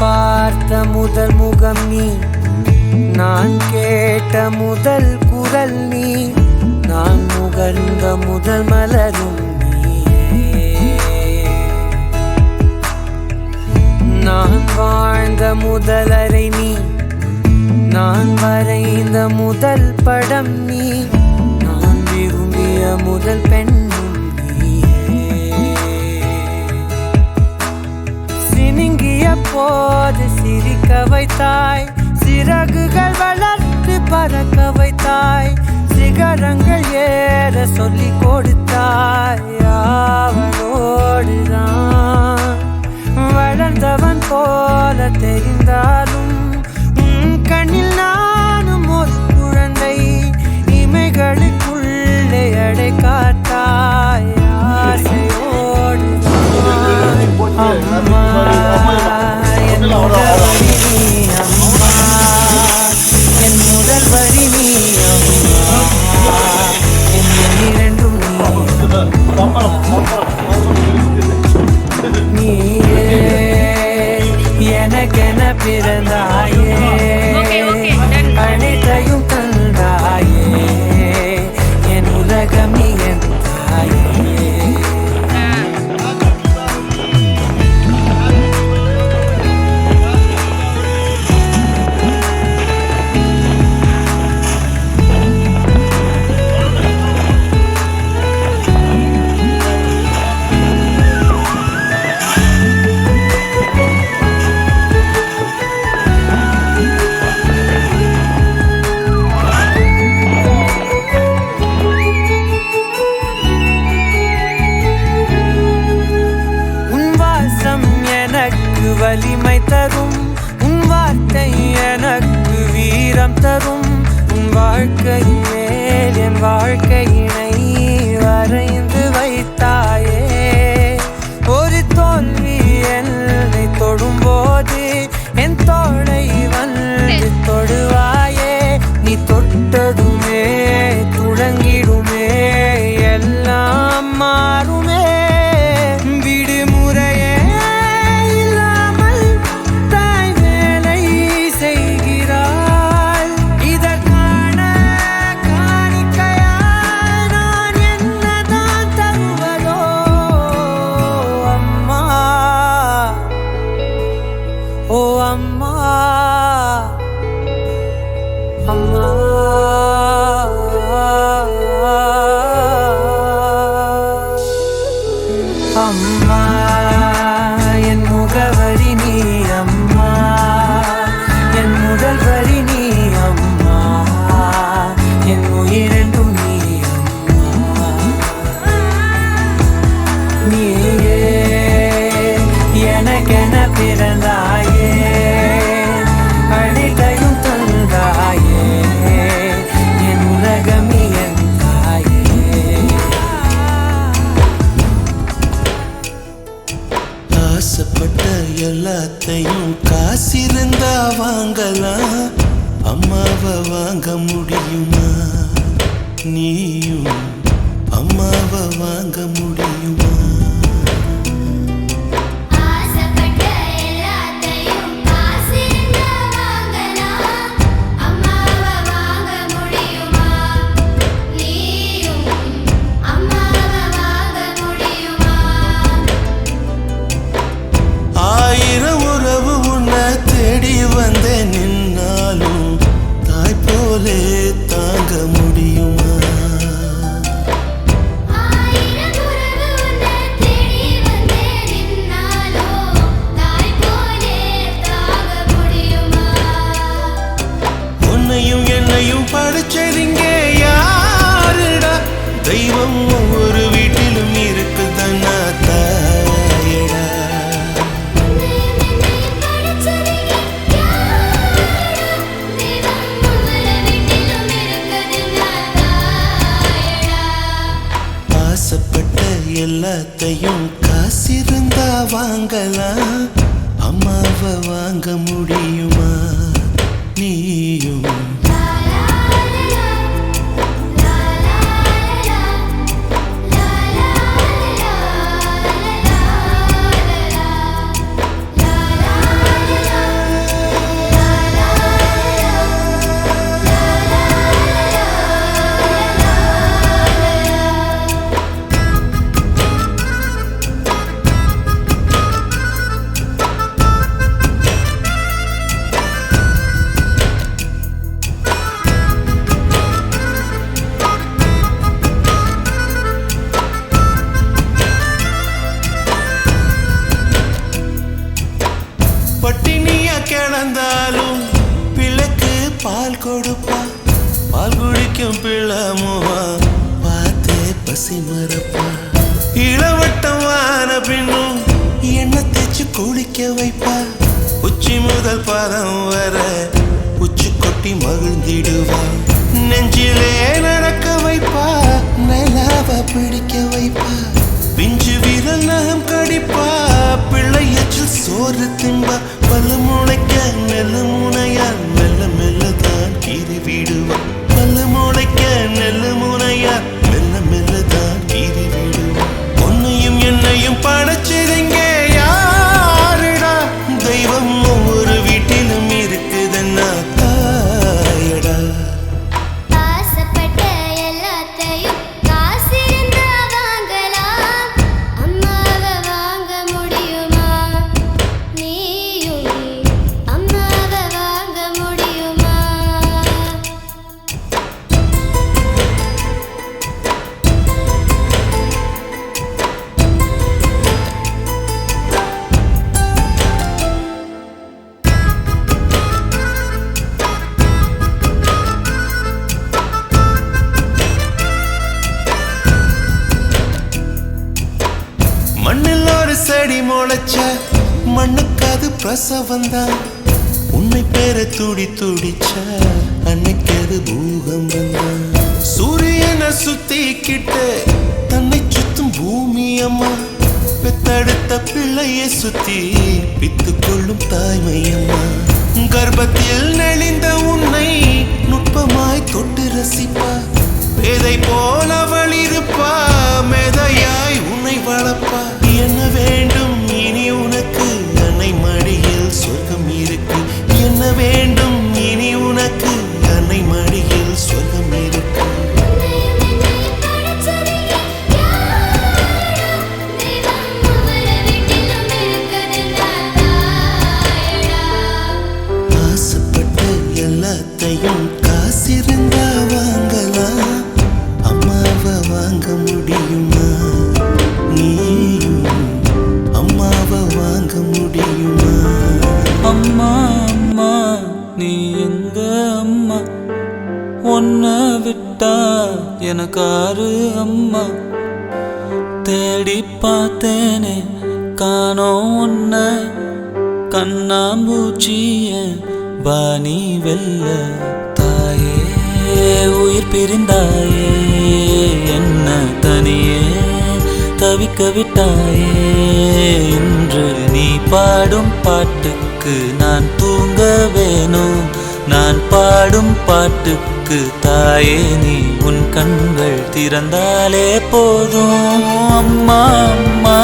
பார்த்த முதல் முகம் நீ, நான் கேட்ட முதல் குரல் நீ, நான் முகர்ந்த முதல் மலரும் நீயே. நான் வாழ்ந்த முதல் அறை நீ, நான் வரைந்த முதல் படம் நீ, நான் விரும்பிய முதல் பெண்ணும் நீயே. சினுங்கிய போது சிரிக்க வைத்தாய், சிறகுகள் வளர்த்து பறக்க வைத்தாய், சிகரங்கள் ஏற சொல்லி கொடுத்தாய். அவளோடுதான் வளர்ந்தவன் போல தெரிந்தாலும் கண்ணில் நானும் ஒரு குழந்தை, இமைகளுக்குள்ளே அடை காத்தாய். ஆசையோடு அம்மா என் முதல் வரி நீ, அம்மா என் முதல் வரி நீ, அம்மா என் இரண்டும் நீ, நீயே எனக்கென பிறந்தாயே, அனைத்தையும் தந்தாயே, என் உலகம் நீ என் தாயே. வலிமை தரும் உன் வார்த்தை எனக்கு வீரம் தரும், உன் வாழ்க்கை மேல் என் வாழ்க்கையினை வரைந்து வைத்தாயே. ஒரு தோல்வி என்னை தொடும்போது என் தோளை வந்து தொடுவாயே. நீ தொட்டதுமே துளங்கிடுமே, எல்லாம் மாறுமே. விடுமுறையே அம்மா, அம்மா, அம்மா என் முகவரி நீ, அம்மா என் முதல் வரி நீ, அம்மா என் உயிரென்றும் நீ, அம்மா நீயே எனக்கென பிறந்தாயே, அனைத்தையும் தந்தாயே, என் உலகம் நீ என் தாயே. ஆசைப்பட்ட எல்லாத்தையும் காசிருந்தா வாங்கலாம், அம்மாவை வாங்க முடியுமா? நீயும் அம்மாவை வாங்க முடியுமா? ஆயிரம் உறவு உன்னை தேடி வந்தே நின்னாலும் தாய் போலே தாங்க முடியுமா? உன்னையும் என்னையும் படிச்சதிங்க யாருடா? தெய்வம் ஒவ்வொரு வீட்டிலும் இருக்குதன்னா தாயடா. ஆசைப்பட்ட எல்லாத்தையும் காசிருந்தா வாங்கலாம், அம்மாவை வாங்க முடியுமா? நீயும் பட்டினியா கிடந்தாலும் பிள்ளைக்கு பால் கொடுப்பா. பால் குடிக்கும் பிள்ளமுவா பார்த்தே பசி மறப்பா. இளவட்டமான பின்னும் எண்ணெய் தேய்ச்சி குளிக்க வைப்பா. உச்சி முதல் பாதம் வர உச்சி கொட்டி மகிழ்ந்திடுவா. நெஞ்சிலே நடக்க வைப்பா, நிலாவ பிடிக்க வைப்பா. பிஞ்சு விரல் நகம் கடிப்பா, பிள்ளை எச்சில் சோறு திம்பா. பல்லு முளைக்க நெல்லு முனையா மெல்ல மெல்லதான் கீறி விடுவா. பல்லு முளைக்க நெல்லு முனையா மெல்ல மெல்லதான் கீறி விடுவா. உன்னையும் என்னையும் படைச்சதுங்க யாருடா? தெய்வம் ஒவ்வொரு வீட்டிலும் இருக்குதுன்னா தாயடா. ஆசைப்பட்ட எல்லாத்தையும் காசிருந்தா வாங்கலாம். அம்மாவை வாங்க முடியுமா? நீயும் அம்மாவை வாங்க முடியுமா? மண்ணில் ஒரு செடி முளைச்ச மண்ணுக்கு அது பிரசவந்தான். உன்னை பேர துடி துடிச்ச அன்னைக்கு அது பூகம்பம் தான். சூரியனை சுத்திக்கிட்டு தன்னை சுத்தும் பூமி அம்மா. பெத்தெடுத்த பிள்ளையை சுத்தி பித்து கொள்ளும் தாய்மை அம்மா. கர்ப்பத்தில் நெளிந்த உன்னை நுட்பமாய் தொட்டு ரசிப்பா. பேதை போல அவள் இருப்பா, மேதையாய் உன்னை வளர்ப்பா. என்ன வேண்டும் இனி உனக்கு? அன்னை மடியில் சொர்க்கம் இருக்கு. என்ன வேண்டும் இனி உனக்கு? அன்னை மடியில் சொர்க்கம் இருக்கு. ஆசைப்பட்ட எல்லாத்தையும் காசிருந்தா வாங்கலாம். அம்மாவை வாங்க முடியுமா? நீயும் அம்மாவை வாங்க முடியுமா? அம்மா அம்மா நீ எங்க அம்மா? உன்னை விட்டா எனக்காரு அம்மா? தேடி பார்த்தேனே காணோம் உன்னை. கண்ணாம்பூச்சிய வாணி வெல்ல தாயே உயிர் பிரிந்தாயே. என்ன தனியே தவிக்க விட்டாயே. இன்று நீ பாடும் பாட்டுக்கு நான் தூங்க வேணும். நான் பாடும் பாட்டுக்கு தாயே நீ உன் கண்கள் திறந்தாலே போதும். அம்மா அம்மா